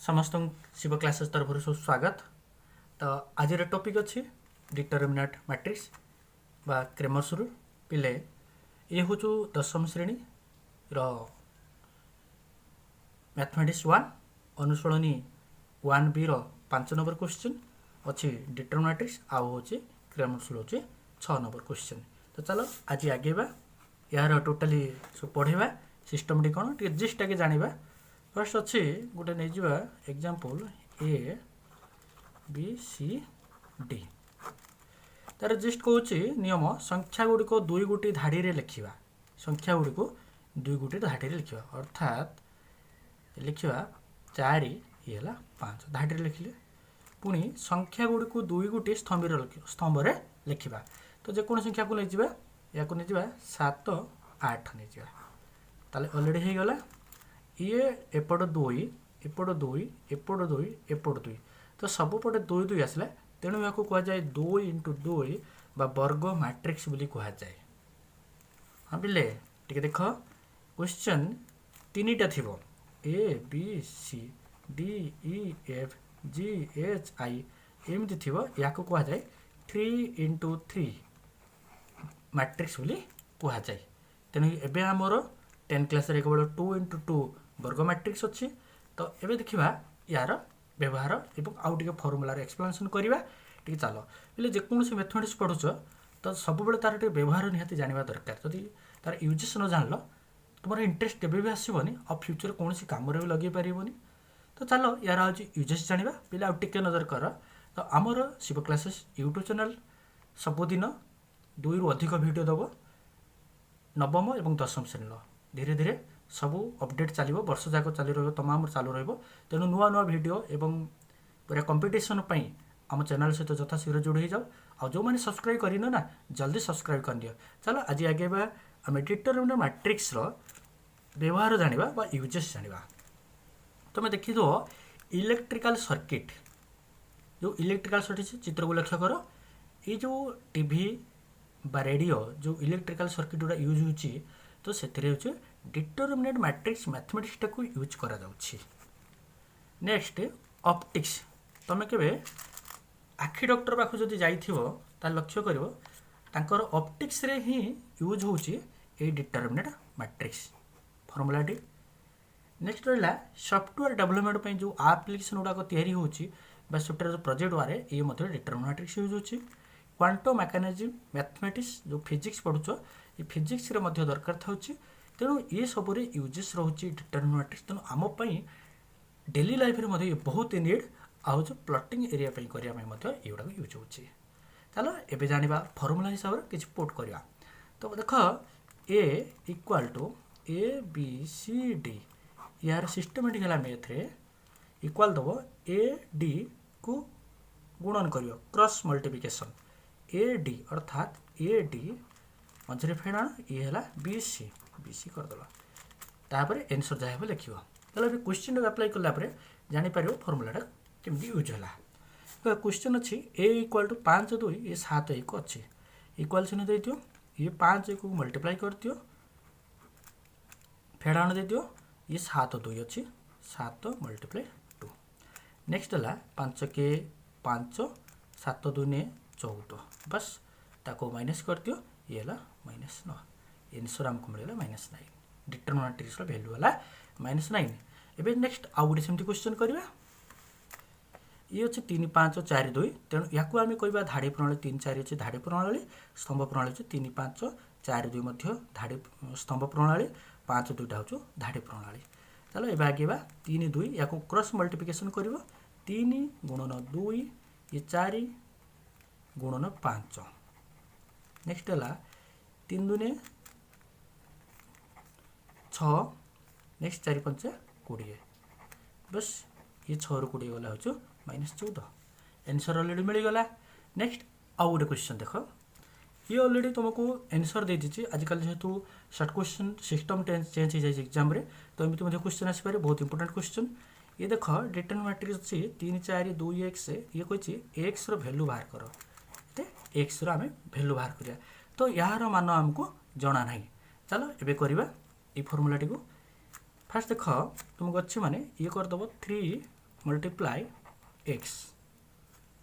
समस्त शिव क्लासेस तरफ स्वागत। तो आज टॉपिक अच्छी डिटरमिनेट मैट्रिक्स बा क्रेमर्स रूल पिले ये हूँ 10वीं श्रेणी मैथमेटिक्स 1 अनुशोलनी 1B 5 नंबर क्वेश्चन अच्छी डिटरमिनेट्रिक्स आउ हूँ क्रेमर्स रूल हूँ 6 नंबर क्वेश्चन। तो चलो आज आगेबा यार टोटाली सब पढ़ेबा सिस्टम कौन टे जिस्ट आगे जाना। फर्स्ट अच्छे गोटे नहीं जावा example A B C D तार जिस्ट कौच नियम संख्या गुड़िक दुई गोटी धाड़ी रे लिखा संख्या गुड़िक दुई गोटी धाड़ी रे लिखा अर्थात लिखा 4 ये 5 धाड़ी लिखिले पुणी संख्या गुड़िक दुई गोटी स्तंभ लिखा। तो जेको संख्या को नहीं जावा या 7 8 नहीं जावा ताले ऑलरेडी हो गला ये एपट 2 एपट 2 एपट 2 एपट 2 तो सबुपटे 2 2 आसला तेणु या कह जाए 2 × 2 बा वर्ग मैट्रिक्स बोली कह जाए। हाँ बिले टिके देख क्वेश्चन 3टा थी A B C D E F G H I एमती थी या कह जाए 3 × 3 मैट्रिक्स बोली कह जाए। तेणु एबे आमर 10 क्लास केवल 2 × 2 वर्ग मैट्रिक्स अच्छी। तो ये देखा यार व्यवहार एवं आउ टे फर्मुलार एक्सप्लेनेशन करवा टे चलो बोले जेकोसी मैथमेटिक्स पढ़ुच तो सब तार टे व्यवहार निहाती जाना दरकार। जदि तार यूजेस न जान तुम इंटरेस्ट केवे भी आसबनी और फ्यूचर कौन कम भी लगे पारबनी। तो चलो यार आज यूजेस जाना पे आउ टे नजर कर। तो आमर शिव क्लासेस यूट्यूब चैनल सबुदिन 2 रु अधिक वीडियो दब नवम और 10वीं श्रेणी धीरे धीरे सबू अपडेट चलो वर्ष जाक चली तमाम चालू रेणु नुआ नुआ भिडियो एवं पूरा कंपटीशन आम चैनल सहित यथाशीघ्र जोड़ी जाओ और जो मैंने सब्सक्राइब कर ना जल्दी सब्सक्राइब कर दियो। चलो आज आगे आम डिटरमिनेट मैट्रिक्स व्यवहार जाना यूजेस जाना। तो मैं देखी दो इलेक्ट्रिकल सर्किट जो इलेक्ट्रिकल सर्किट चित्र को लक्ष्य कर ये जो टीवी बा रेडियो जो इलेक्ट्रिकल सर्किट गुड़ा यूज हो तो से डिटरमिनेट मैट्रिक्स मैथमेटिक्स टाक यूज करा जाउछि। नेक्स्ट ऑप्टिक्स तमें केवे आखि डॉक्टर पाखु जदि जाइथिबो ता लक्ष्य करिवो तांकर ऑप्टिक्स रे ही यूज होउछि ए डिटरमिनेट मैट्रिक्स फॉर्मूला डी। नेक्स्ट रहा सॉफ्टवेयर डेवलपमेंट पे जो एप्लिकेशन गुड़ाक तैयारी होउछि बा सॉफ्टवेयर प्रोजेक्ट वारे ये मध्य डिटरमिनेट मैट्रिक्स यूज होउछि। क्वांटम मैकेनिज्म मैथमेटिक्स जो फिजिक्स पढ़ुछ ये फिजिक्स रे मध्य दरकार थाउछि तेणु ये सब यूजेस रोचे डिटरमिनेट मैट्रिक्स। तेणु आमपाई डेली लाइफ में बहुत नीड आउ जो प्लॉटिंग एरिया करने युवा यूज हो। चलो एबे जानिबा फॉर्मूला हिसाब से किसी पुट करवा। तो देख A equal to A B C D यार सिस्टमेटिक है मैथ रे इक्वाल दब ए डी को गुणन कर क्रॉस मल्टीप्लिकेशन ए डी अर्थात ए डी मझे फेण ये है बी सी बीसी करदेल तापर एनसर जहाँ लिख। चलो ये क्वेश्चन अप्लाई कलापर जापर फर्मूलाटा केमती यूज है। तो क्वेश्चन अच्छी ए इक्वाल टू 5 2 ये 7 1 अच्छी इक्वाल चिन्ह दे दियो ये 5 1 को मल्टीप्लाई कर दियो फेड़ाण दे दियो ये 7 2 अच्छी 7 मल्टीप्लाई 2। नेक्स्ट है 5 के 5 7 2 ने 14 बस ताको माइनस कर दियो ये है -9 एनसर आमको मिलला -9 डिटरमिनेट मैट्रिक्स वैल्यू है -9। एबे नेक्स्ट आउ गोटे सेमती क्वेश्चन करवा ये अच्छे 3 5 4 2 तेणु या आम कह धाड़ी प्रणाली 3 4 अच्छे धाड़ी प्रणाली स्तंभ प्रणाली 3 5 4 2 धाड़ी स्तंभ प्रणाली 5 2टा हूँ धाड़ी प्रणाली। चलो ये आगे 3 2 या क्रॉस मल्टीप्लिकेशन कर 3 × 2 ये 4 × 5 नेक्स्ट है 3 2 6 नेक्स्ट 4 5 20 बस ये 6 ରୁ 20 गला हो -14 एनसर ऑलरेडी मिलगला। नेक्स्ट आउ गोटे क्वेश्चन देख ये ऑलरेडी तुमको एनसर दे दीजिए आजकल जेहेतु शॉर्ट क्वेश्चन सिस्टम चेंज हो जाए एग्जाम रे तो एमती मध्य क्वेश्चन आसपे बहुत इंपोर्टेंट क्वेश्चन। ये देख डिटरमिनेट मैट्रिक्स अच्छी 3 4 2 x ये कही एक्स रैल्यू बाहर कर एक्स आम भैल्यू बाहर करिया तो यार मान आमको जना ना। चलो एबे करवा ये फर्मूला टी को फास्ट देख तुमको अच्छे माने ये करदेव 3 मल्टीप्लाई एक्स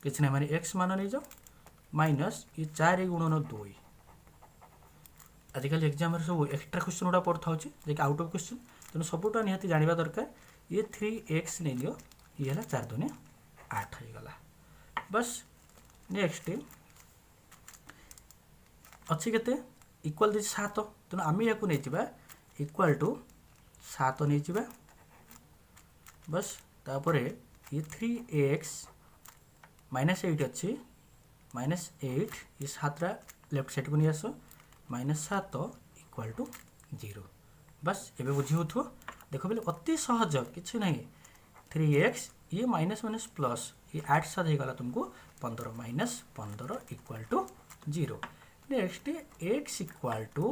किसी ना माने एक्स मान नहीं जाओ माइनस ये 4 गुणन 2 आजिकल एग्जाम सब एक्स्ट्रा क्वेश्चन गुड़ा पढ़ा होगी आउट ऑफ क्वेश्चन तेणु सबुटा निहाती जानवा दरकार ये 3x नहीं दियो ये है 4 दूनी 8 हो गला बस नेक्स्ट अच्छी केते इक्वल दे 7 तेणु आम या नहीं जावा इक्वल टू 7 नहीं जावा बस तापर ये 3x -8 अच्छी -8 ये 7 लेफ्ट साइड को नहीं आस -7 इक्वल टू 0 बस एबे बुझी हो देख बोले अति सहज किसी ना 3x ये माइनस माइनस प्लस ये 8 7 हो गला तुमको 15 -15 equal to 0 next x equal to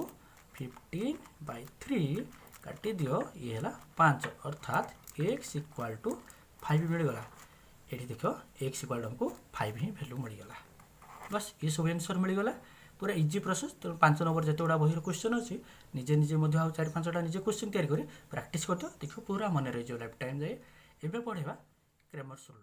15/3 काटी दियो ये है 5 अर्थात x इक्वल टू 5 मिलगला ये देख x इक्वल टू 5 ही वैल्यू मिलगला बस ये सब आंसर मिलगला पूरा इजी प्रोसेस तो 5 नंबर जिते गुड़ा बही क्वेश्चन अच्छी निजे निजे 4-5टा निजे क्वेश्चन तैयारी कर प्राक्ट कर देखो पूरा मन रही लाइफ टाइम जाए एवं पढ़ेगा ग्रामर रूल।